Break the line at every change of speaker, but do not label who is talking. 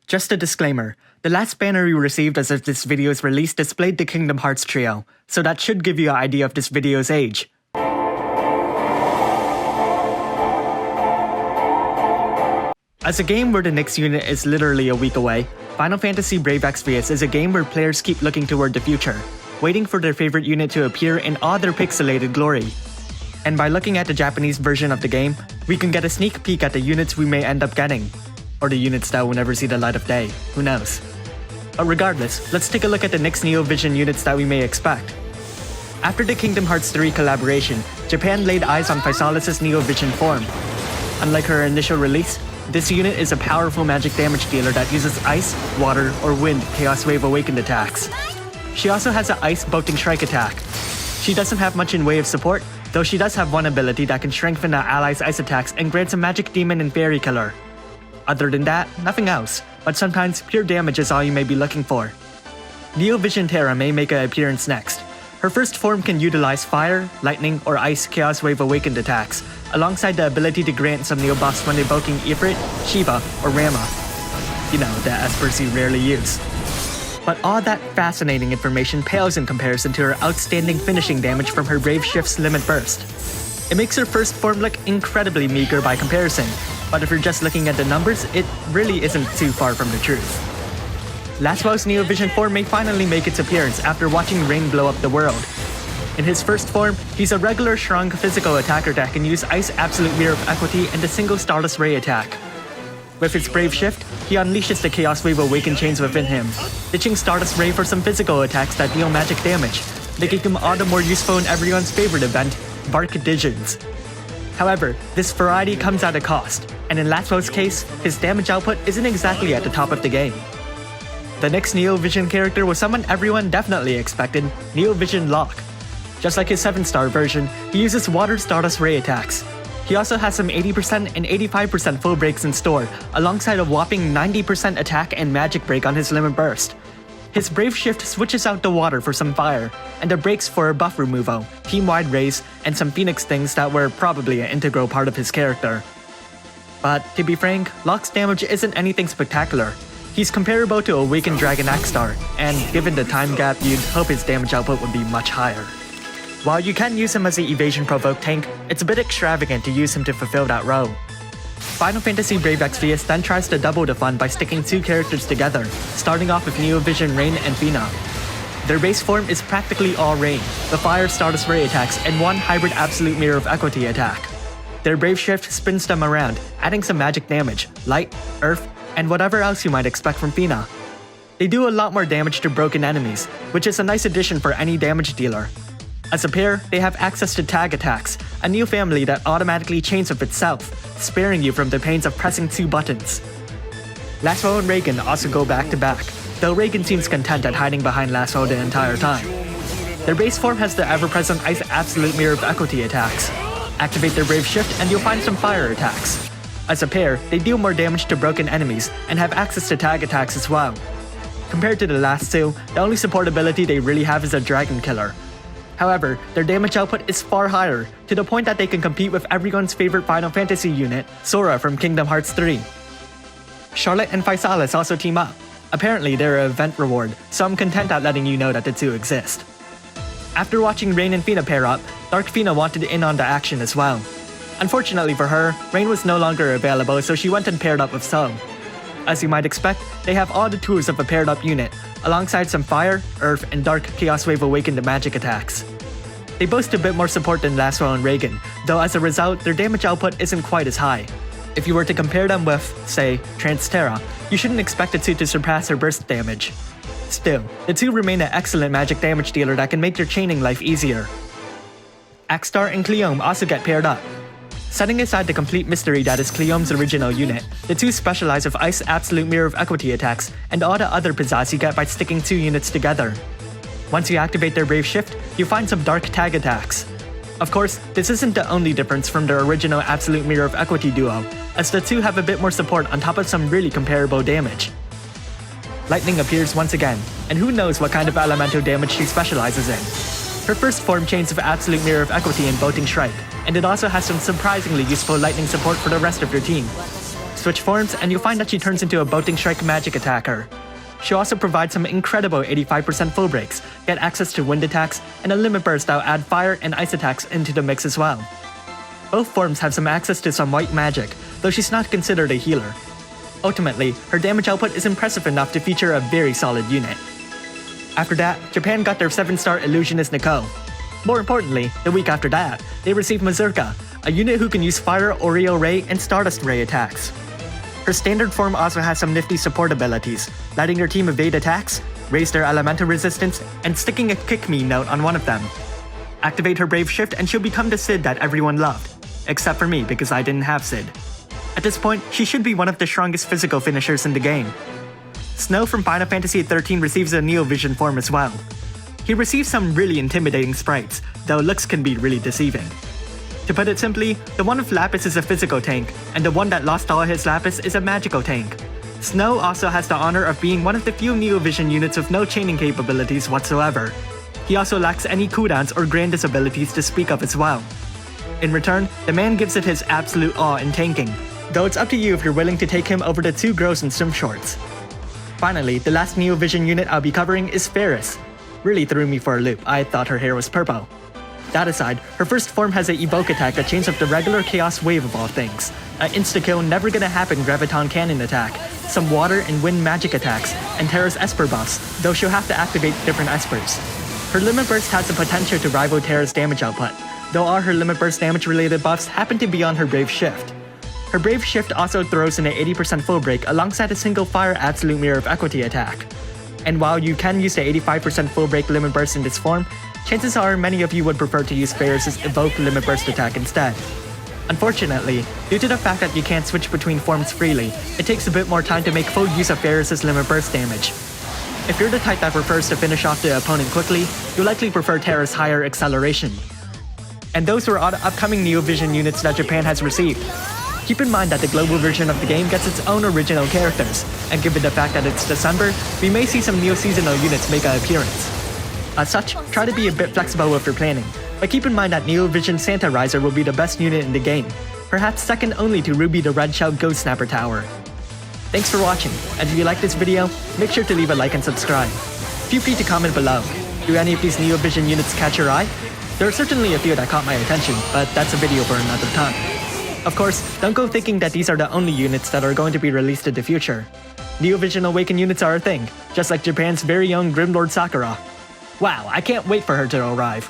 Just a disclaimer, the last banner you received as of this video's release displayed the Kingdom Hearts trio, so that should give you an idea of this video's age. As a game where the next unit is literally a week away, Final Fantasy Brave Exvius is a game where players keep looking toward the future, waiting for their favorite unit to appear in all their pixelated glory. And by looking at the Japanese version of the game, we can get a sneak peek at the units we may end up getting. Or the units that will never see the light of day, who knows. But regardless, let's take a look at the next Neo Vision units that we may expect. After the Kingdom Hearts 3 collaboration, Japan laid eyes on Physalis' Neo Vision form. Unlike her initial release, this unit is a powerful magic damage dealer that uses ice, water, or wind Chaos Wave Awakened attacks. She also has an ice Bolting Strike attack. She doesn't have much in way of support, though she does have one ability that can strengthen the allies' ice attacks and grants a magic demon and fairy killer. Other than that, nothing else, but sometimes pure damage is all you may be looking for. Neo Vision Terra may make an appearance next. Her first form can utilize fire, lightning, or ice Chaos Wave Awakened attacks, alongside the ability to grant some Neo buffs when evoking Ifrit, Shiva, or Rama. You know, the espers you rarely use. But all that fascinating information pales in comparison to her outstanding finishing damage from her Brave Shift's Limit Burst. It makes her first form look incredibly meager by comparison, but if you're just looking at the numbers, it really isn't too far from the truth. Lasswell's Neo Vision form may finally make its appearance after watching rain blow up the world. In his first form, he's a regular shrunk physical attacker that can use Ice Absolute Mirror of Equity and a single Stardust Ray attack. With his Brave Shift, he unleashes the Chaos Wave Awakened chains within him, ditching Stardust Ray for some physical attacks that deal magic damage, making him all the more useful in everyone's favorite event, Bark Digions. However, this variety comes at a cost, and in Lasswell's case, his damage output isn't exactly at the top of the game. The next Neo Vision character was someone everyone definitely expected, Neo Vision Locke. Just like his 7-star version, he uses Water Stardust Ray attacks. He also has some 80% and 85% full breaks in store, alongside a whopping 90% attack and magic break on his Limit Burst. His Brave Shift switches out the water for some fire, and the breaks for buff removal, team-wide raise, and some Phoenix things that were probably an integral part of his character. But to be frank, Locke's damage isn't anything spectacular. He's comparable to Awakened Dragon Akstar, and given the time gap, you'd hope his damage output would be much higher. While you can use him as an evasion provoke tank, it's a bit extravagant to use him to fulfill that role. Final Fantasy Brave Exvius then tries to double the fun by sticking two characters together, starting off with Neo Vision Rain and Fina. Their base form is practically all Rain, the Fire Stardust Ray attacks, and one hybrid Absolute Mirror of Equity attack. Their Brave Shift spins them around, adding some magic damage, light, earth, and whatever else you might expect from Fina. They do a lot more damage to broken enemies, which is a nice addition for any damage dealer. As a pair, they have access to tag attacks, a new family that automatically chains with itself, sparing you from the pains of pressing two buttons. Lasswell and Reagan also go back to back, though Reagan seems content at hiding behind Lasswell the entire time. Their base form has the ever-present Ice Absolute Mirror of Equity attacks. Activate their Brave Shift and you'll find some fire attacks. As a pair, they deal more damage to broken enemies and have access to tag attacks as well. Compared to the last two, the only support ability they really have is a Dragon Killer. However, their damage output is far higher, to the point that they can compete with everyone's favorite Final Fantasy unit, Sora from Kingdom Hearts 3. Charlotte and Physalis also team up. Apparently they're an event reward, so I'm content at letting you know that the two exist. After watching Rain and Fina pair up, Dark Fina wanted in on the action as well. Unfortunately for her, Rain was no longer available, so she went and paired up with Sol. As you might expect, they have all the tools of a paired up unit, alongside some fire, earth, and dark Chaos Wave Awakened magic attacks. They boast a bit more support than Lasswell and Reagan, though as a result, their damage output isn't quite as high. If you were to compare them with, say, Terra, you shouldn't expect the two to surpass their burst damage. Still, the two remain an excellent magic damage dealer that can make your chaining life easier. Akstar and Cleome also get paired up. Setting aside the complete mystery that is Cleome's original unit, the two specialize with Ice Absolute Mirror of Equity attacks and all the other pizzazz you get by sticking two units together. Once you activate their Brave Shift, you find some dark tag attacks. Of course, this isn't the only difference from their original Absolute Mirror of Equity duo, as the two have a bit more support on top of some really comparable damage. Lightning appears once again, and who knows what kind of elemental damage she specializes in. Her first form chains with Absolute Mirror of Equity and Bolting Strike, and it also has some surprisingly useful lightning support for the rest of your team. Switch forms and you'll find that she turns into a Bolting Strike magic attacker. She also provides some incredible 85% full breaks, get access to wind attacks, and a limit burst that'll add fire and ice attacks into the mix as well. Both forms have some access to some white magic, though she's not considered a healer. Ultimately, her damage output is impressive enough to feature a very solid unit. After that, Japan got their 7-star illusionist Nico. More importantly, the week after that, they received Mazurka, a unit who can use Fire, Oreo Ray, and Stardust Ray attacks. Her standard form also has some nifty support abilities, letting her team evade attacks, raise their elemental resistance, and sticking a kick me note on one of them. Activate her Brave Shift and she'll become the Sid that everyone loved, except for me because I didn't have Sid. At this point, she should be one of the strongest physical finishers in the game. Snow from Final Fantasy XIII receives a Neo Vision form as well. He receives some really intimidating sprites, though looks can be really deceiving. To put it simply, the one with Lapis is a physical tank, and the one that lost all his Lapis is a magical tank. Snow also has the honor of being one of the few Neo Vision units with no chaining capabilities whatsoever. He also lacks any cooldowns or Grandis abilities to speak of as well. In return, the man gives it his absolute awe in tanking, though it's up to you if you're willing to take him over the 2 girls in swim shorts. Finally, the last Neo Vision unit I'll be covering is Faris. Really threw me for a loop, I thought her hair was purple. That aside, her first form has an evoke attack that chains up the regular Chaos Wave of all things, an insta-kill never gonna happen Graviton Cannon attack, some water and wind magic attacks, and Terra's Esper buffs, though she'll have to activate different Espers. Her Limit Burst has the potential to rival Terra's damage output, though all her Limit Burst damage related buffs happen to be on her Brave Shift. Her Brave Shift also throws in an 80% full break alongside a single Fire Absolute Mirror of Equity attack. And while you can use the 85% full break Limit Burst in this form, chances are many of you would prefer to use Faris' Evoke Limit Burst attack instead. Unfortunately, due to the fact that you can't switch between forms freely, it takes a bit more time to make full use of Faris' Limit Burst damage. If you're the type that prefers to finish off the opponent quickly, you'll likely prefer Terra's higher acceleration. And those were all the upcoming Neo Vision units that Japan has received. Keep in mind that the global version of the game gets its own original characters, and given the fact that it's December, we may see some Neo-seasonal units make an appearance. As such, try to be a bit flexible with your planning, but keep in mind that Neo Vision Santa Riser will be the best unit in the game, perhaps second only to Ruby the Red Shell Ghost Snapper Tower. Thanks for watching, and if you liked this video, make sure to leave a like and subscribe. Feel free to comment below. Do any of these Neo Vision units catch your eye? There are certainly a few that caught my attention, but that's a video for another time. Of course, don't go thinking that these are the only units that are going to be released in the future. Neo Vision Awakened units are a thing, just like Japan's very own Grimlord Sakura. Wow, I can't wait for her to arrive.